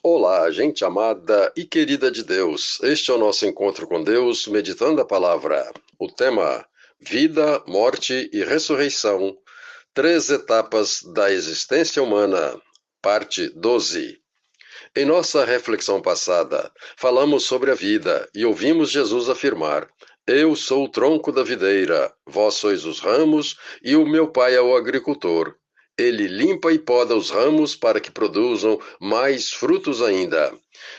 Olá, gente amada e querida de Deus. Este é o nosso encontro com Deus, meditando a palavra. O tema: vida, morte e ressurreição. Três etapas da existência humana. Parte 12. Em nossa reflexão passada, falamos sobre a vida e ouvimos Jesus afirmar: Eu sou o tronco da videira, vós sois os ramos e o meu pai é o agricultor. Ele limpa e poda os ramos para que produzam mais frutos ainda.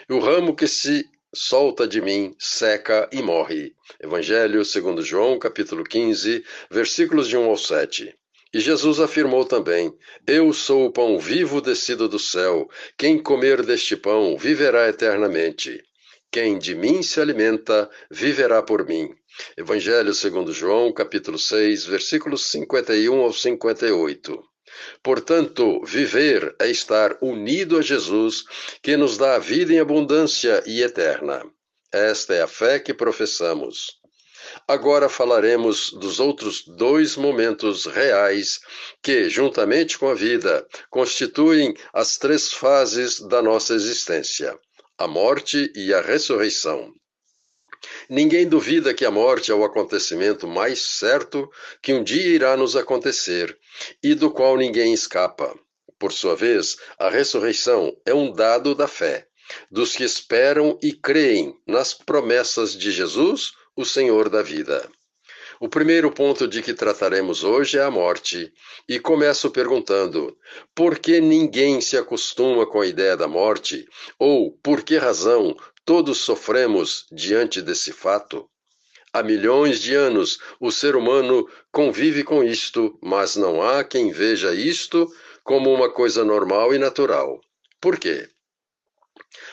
E o ramo que se solta de mim seca e morre. Evangelho segundo João, capítulo 15, versículos de 1 ao 7. E Jesus afirmou também: Eu sou o pão vivo descido do céu. Quem comer deste pão viverá eternamente. Quem de mim se alimenta viverá por mim. Evangelho segundo João, capítulo 6, versículos 51 ao 58. Portanto, viver é estar unido a Jesus, que nos dá a vida em abundância e eterna. Esta é a fé que professamos. Agora falaremos dos outros dois momentos reais que, juntamente com a vida, constituem as três fases da nossa existência: a morte e a ressurreição. Ninguém duvida que a morte é o acontecimento mais certo que um dia irá nos acontecer e do qual ninguém escapa. Por sua vez, a ressurreição é um dado da fé, dos que esperam e creem nas promessas de Jesus, o Senhor da vida. O primeiro ponto de que trataremos hoje é a morte, e começo perguntando: por que ninguém se acostuma com a ideia da morte? Ou por que razão todos sofremos diante desse fato? Há milhões de anos o ser humano convive com isto, mas não há quem veja isto como uma coisa normal e natural. Por quê?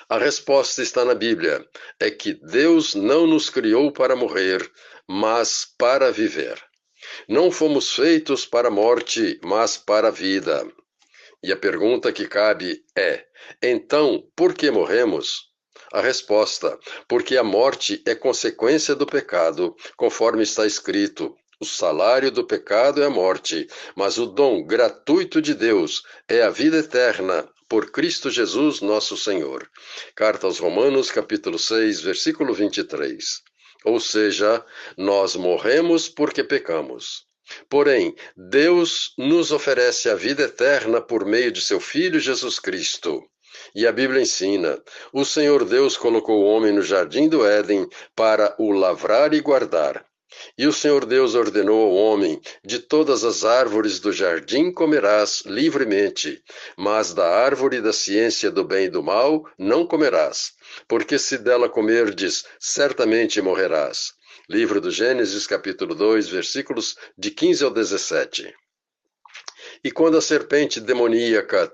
A resposta está na Bíblia: é que Deus não nos criou para morrer, mas para viver. Não fomos feitos para a morte, mas para a vida. E a pergunta que cabe é: então, por que morremos? A resposta: porque a morte é consequência do pecado, conforme está escrito. O salário do pecado é a morte, mas o dom gratuito de Deus é a vida eterna, por Cristo Jesus, nosso Senhor. Carta aos Romanos, capítulo 6, versículo 23. Ou seja, nós morremos porque pecamos. Porém, Deus nos oferece a vida eterna por meio de seu Filho Jesus Cristo. E a Bíblia ensina: o Senhor Deus colocou o homem no jardim do Éden para o lavrar e guardar. E o Senhor Deus ordenou ao homem: de todas as árvores do jardim comerás livremente, mas da árvore da ciência do bem e do mal não comerás, porque se dela comerdes, certamente morrerás. Livro do Gênesis, capítulo 2, versículos de 15 ao 17. E quando a serpente demoníaca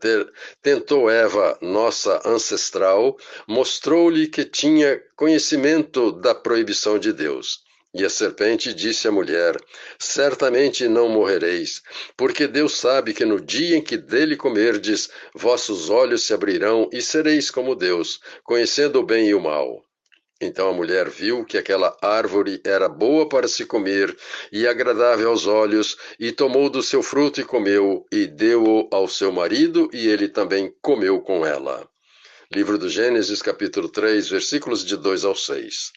tentou Eva, nossa ancestral, mostrou-lhe que tinha conhecimento da proibição de Deus. E a serpente disse à mulher: certamente não morrereis, porque Deus sabe que no dia em que dele comerdes, vossos olhos se abrirão e sereis como Deus, conhecendo o bem e o mal. Então a mulher viu que aquela árvore era boa para se comer e agradável aos olhos, e tomou do seu fruto e comeu, e deu-o ao seu marido, e ele também comeu com ela. Livro do Gênesis, capítulo 3, versículos de 2 ao 6.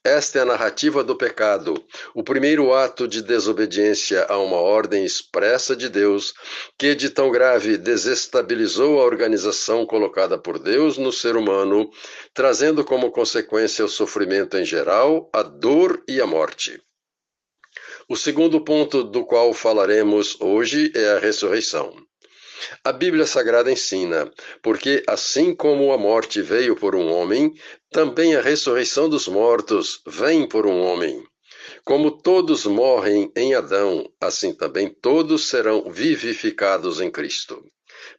Esta é a narrativa do pecado, o primeiro ato de desobediência a uma ordem expressa de Deus, que de tão grave desestabilizou a organização colocada por Deus no ser humano, trazendo como consequência o sofrimento em geral, a dor e a morte. O segundo ponto do qual falaremos hoje é a ressurreição. A Bíblia Sagrada ensina, porque assim como a morte veio por um homem, também a ressurreição dos mortos vem por um homem. Como todos morrem em Adão, assim também todos serão vivificados em Cristo.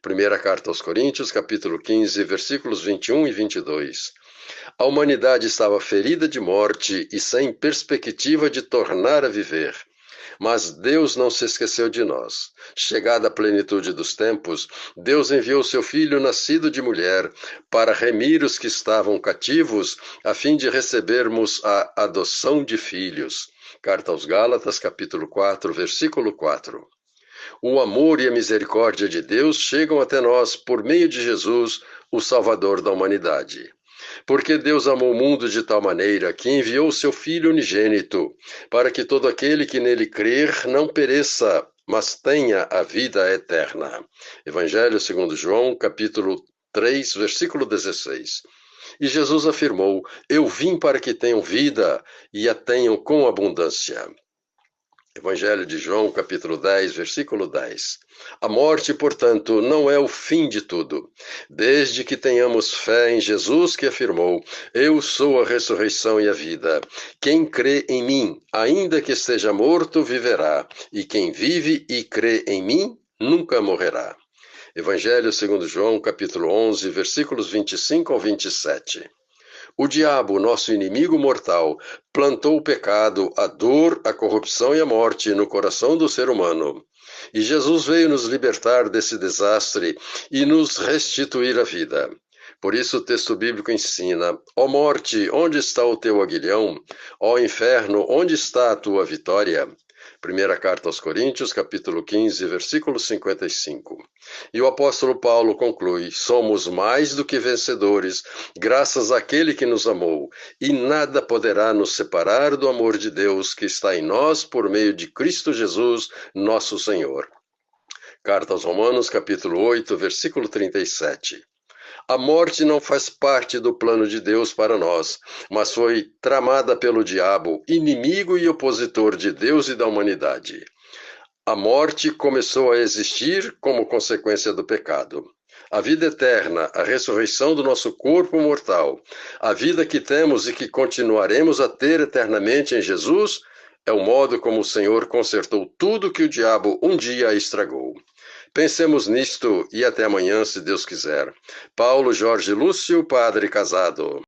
Primeira carta aos Coríntios, capítulo 15, versículos 21 e 22. A humanidade estava ferida de morte e sem perspectiva de tornar a viver. Mas Deus não se esqueceu de nós. Chegada a plenitude dos tempos, Deus enviou seu Filho nascido de mulher para remir os que estavam cativos, a fim de recebermos a adoção de filhos. Carta aos Gálatas, capítulo 4, versículo 4. O amor e a misericórdia de Deus chegam até nós por meio de Jesus, o Salvador da humanidade. Porque Deus amou o mundo de tal maneira que enviou seu Filho unigênito, para que todo aquele que nele crer não pereça, mas tenha a vida eterna. Evangelho segundo João, capítulo 3, versículo 16. E Jesus afirmou: Eu vim para que tenham vida e a tenham com abundância. Evangelho de João, capítulo 10, versículo 10. A morte, portanto, não é o fim de tudo, desde que tenhamos fé em Jesus, que afirmou: Eu sou a ressurreição e a vida. Quem crê em mim, ainda que esteja morto, viverá, e quem vive e crê em mim, nunca morrerá. Evangelho segundo João, capítulo 11, versículos 25 ao 27. O diabo, nosso inimigo mortal, plantou o pecado, a dor, a corrupção e a morte no coração do ser humano. E Jesus veio nos libertar desse desastre e nos restituir a vida. Por isso o texto bíblico ensina: ó morte, onde está o teu aguilhão? Ó inferno, onde está a tua vitória? Primeira carta aos Coríntios, capítulo 15, versículo 55. E o apóstolo Paulo conclui: somos mais do que vencedores, graças àquele que nos amou, e nada poderá nos separar do amor de Deus que está em nós por meio de Cristo Jesus, nosso Senhor. Carta aos Romanos, capítulo 8, versículo 37. A morte não faz parte do plano de Deus para nós, mas foi tramada pelo diabo, inimigo e opositor de Deus e da humanidade. A morte começou a existir como consequência do pecado. A vida eterna, a ressurreição do nosso corpo mortal, a vida que temos e que continuaremos a ter eternamente em Jesus, é o modo como o Senhor consertou tudo que o diabo um dia estragou. Pensemos nisto e até amanhã, se Deus quiser. Paulo Jorge Lúcio, padre casado.